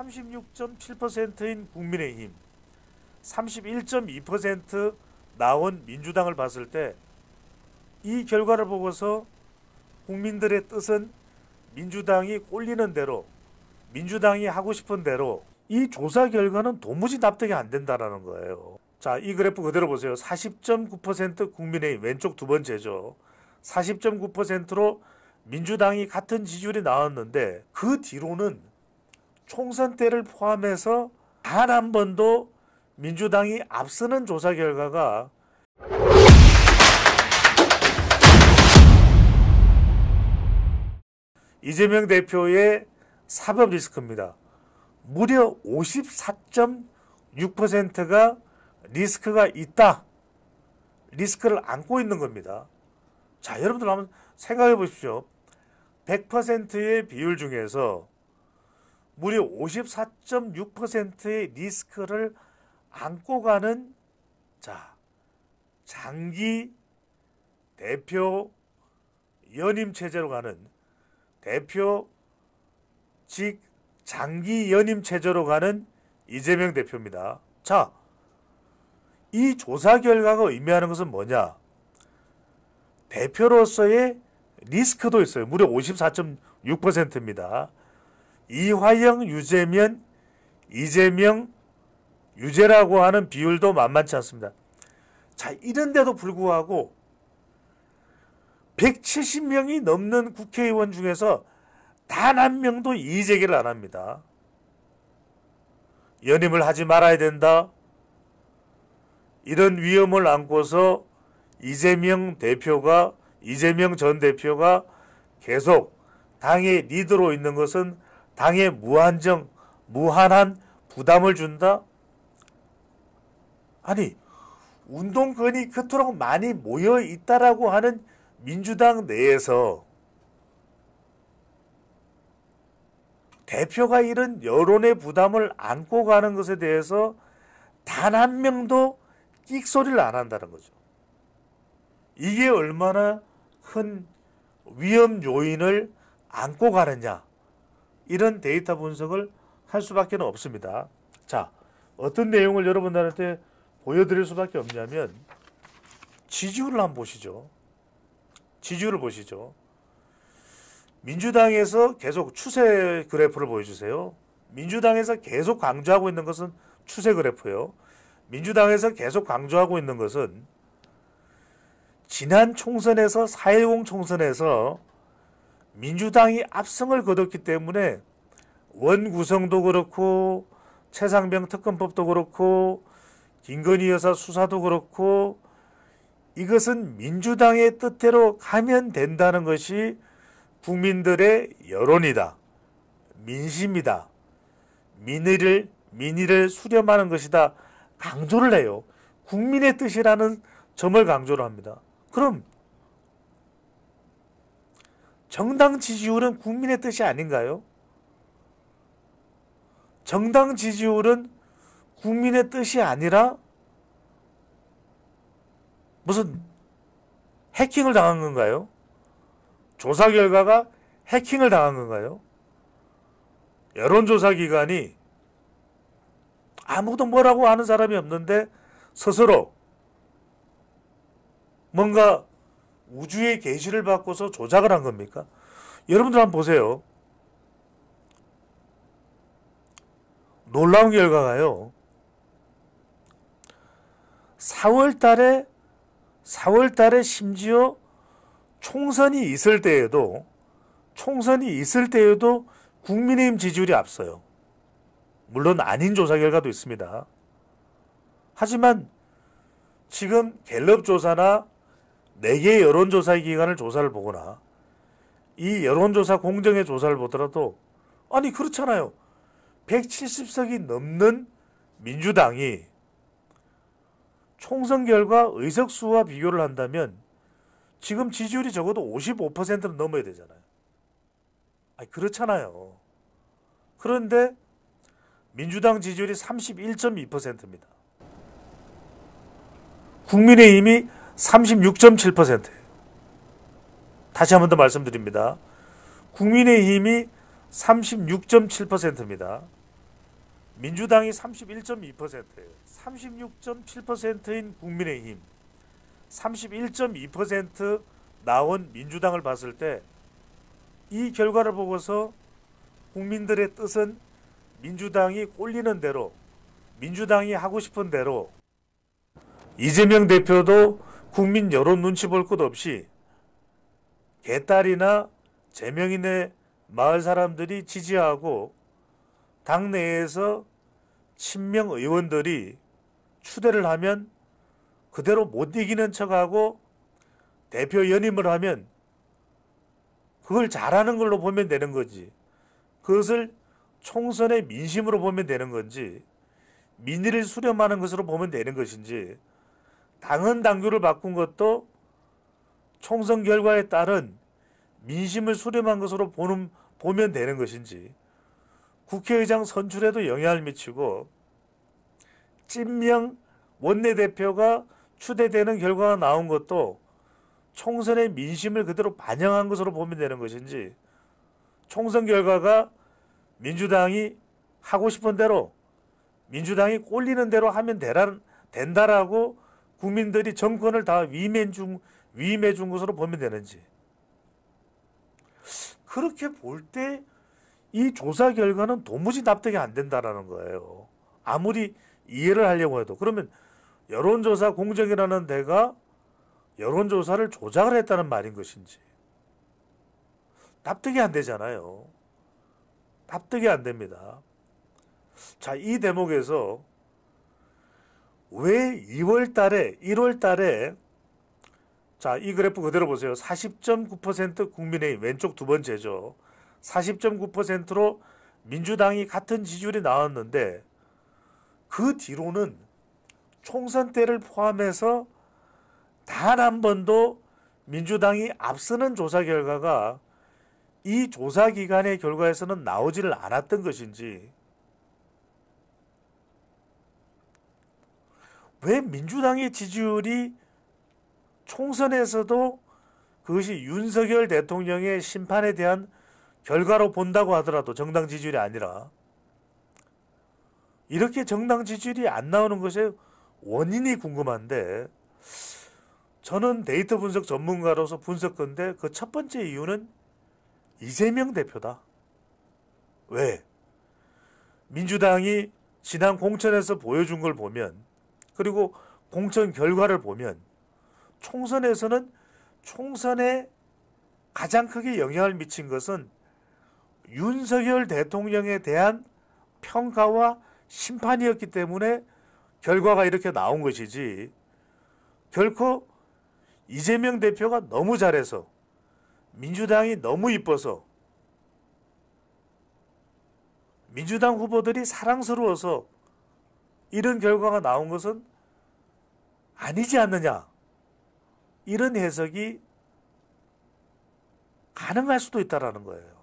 36.7%인 국민의힘, 31.2% 나온 민주당을 봤을 때 이 결과를 보고서 국민들의 뜻은 민주당이 꼴리는 대로, 민주당이 하고 싶은 대로, 이 조사 결과는 도무지 납득이 안 된다는 거예요. 자, 이 그래프 그대로 보세요. 40.9% 국민의힘, 왼쪽 두 번째죠. 40.9%로 민주당이 같은 지지율이 나왔는데 그 뒤로는 총선 때를 포함해서 단 한 번도 민주당이 앞서는 조사 결과가 이재명 대표의 사법 리스크입니다. 무려 54.6%가 리스크가 있다. 리스크를 안고 있는 겁니다. 자, 여러분들 한번 생각해 보십시오. 100%의 비율 중에서 무려 54.6%의 리스크를 안고 가는 장기 대표 연임 체제로 가는 대표직 장기 연임 체제로 가는 이재명 대표입니다. 자, 이 조사 결과가 의미하는 것은 뭐냐? 대표로서의 리스크도 있어요. 무려 54.6%입니다. 이화영 유죄면 이재명 유죄라고 하는 비율도 만만치 않습니다. 자, 이런데도 불구하고 170명이 넘는 국회의원 중에서 단 한 명도 이의제기를 안 합니다. 연임을 하지 말아야 된다. 이런 위험을 안고서 이재명 전 대표가 계속 당의 리더로 있는 것은 당에 무한한 부담을 준다? 아니, 운동권이 그토록 많이 모여 있다라고 하는 민주당 내에서 대표가 이런 여론의 부담을 안고 가는 것에 대해서 단 한 명도 끽소리를 안 한다는 거죠. 이게 얼마나 큰 위험 요인을 안고 가느냐, 이런 데이터 분석을 할 수밖에 없습니다. 자, 어떤 내용을 여러분들한테 보여드릴 수밖에 없냐면 지지율을 한번 보시죠. 지지율을 보시죠. 민주당에서 계속 추세 그래프를 보여주세요. 민주당에서 계속 강조하고 있는 것은 추세 그래프예요. 민주당에서 계속 강조하고 있는 것은 지난 총선에서 4.10 총선에서 민주당이 압승을 거뒀기 때문에 원구성도 그렇고 최상병 특검법도 그렇고 김건희 여사 수사도 그렇고 이것은 민주당의 뜻대로 가면 된다는 것이 국민들의 여론이다. 민심이다. 민의를 수렴하는 것이다. 강조를 해요. 국민의 뜻이라는 점을 강조를 합니다. 그럼 정당 지지율은 국민의 뜻이 아닌가요? 정당 지지율은 국민의 뜻이 아니라 무슨 해킹을 당한 건가요? 조사 결과가 해킹을 당한 건가요? 여론조사 기관이 아무도 뭐라고 하는 사람이 없는데 스스로 뭔가 우주의 계시를 받고서 조작을 한 겁니까? 여러분들 한번 보세요. 놀라운 결과가요. 4월 달에 심지어 총선이 있을 때에도 국민의힘 지지율이 앞서요. 물론 아닌 조사 결과도 있습니다. 하지만 지금 갤럽 조사나 4개의 여론조사 기관을 조사를 보거나 이 여론조사 공정의 조사를 보더라도 아니 그렇잖아요. 170석이 넘는 민주당이 총선 결과 의석수와 비교를 한다면 지금 지지율이 적어도 55%는 넘어야 되잖아요. 아니 그렇잖아요. 그런데 민주당 지지율이 31.2%입니다. 국민의힘이 36.7%예요. 다시 한 번 더 말씀드립니다. 국민의힘이 36.7%입니다. 민주당이 31.2%예요. 36.7%인 국민의힘, 31.2% 나온 민주당을 봤을 때 이 결과를 보고서 국민들의 뜻은 민주당이 꼴리는 대로, 민주당이 하고 싶은 대로, 이재명 대표도 국민 여론 눈치 볼 것 없이 개딸이나 제명인의 마을 사람들이 지지하고 당내에서 친명 의원들이 추대를 하면 그대로 못 이기는 척하고 대표 연임을 하면 그걸 잘하는 걸로 보면 되는 거지. 그것을 총선의 민심으로 보면 되는 건지 민의를 수렴하는 것으로 보면 되는 것인지, 당헌 당규를 바꾼 것도 총선 결과에 따른 민심을 수렴한 것으로 보면 되는 것인지, 국회의장 선출에도 영향을 미치고 찐명 원내대표가 추대되는 결과가 나온 것도 총선의 민심을 그대로 반영한 것으로 보면 되는 것인지, 총선 결과가 민주당이 하고 싶은 대로, 민주당이 꼴리는 대로 하면 된다라고 국민들이 정권을 다 위임해 준 것으로 보면 되는지, 그렇게 볼 때 이 조사 결과는 도무지 납득이 안 된다라는 거예요. 아무리 이해를 하려고 해도. 그러면 여론조사 공정이라는 데가 여론조사를 조작을 했다는 말인 것인지 납득이 안 되잖아요. 납득이 안 됩니다. 자, 이 대목에서 왜 2월 달에, 1월 달에, 자, 이 그래프 그대로 보세요. 40.9% 국민의힘, 왼쪽 두 번째죠. 40.9%로 민주당이 같은 지지율이 나왔는데 그 뒤로는 총선 때를 포함해서 단 한 번도 민주당이 앞서는 조사 결과가 이 조사 기간의 결과에서는 나오지를 않았던 것인지, 왜 민주당의 지지율이 총선에서도 그것이 윤석열 대통령의 심판에 대한 결과로 본다고 하더라도 정당 지지율이 아니라 이렇게 정당 지지율이 안 나오는 것의 원인이 궁금한데, 저는 데이터 분석 전문가로서 분석건데 그 첫 번째 이유는 이재명 대표다. 왜? 민주당이 지난 공천에서 보여준 걸 보면, 그리고 공천 결과를 보면 총선에서는 총선에 가장 크게 영향을 미친 것은 윤석열 대통령에 대한 평가와 심판이었기 때문에 결과가 이렇게 나온 것이지, 결코 이재명 대표가 너무 잘해서, 민주당이 너무 이뻐서, 민주당 후보들이 사랑스러워서 이런 결과가 나온 것은 아니지 않느냐, 이런 해석이 가능할 수도 있다는 거예요.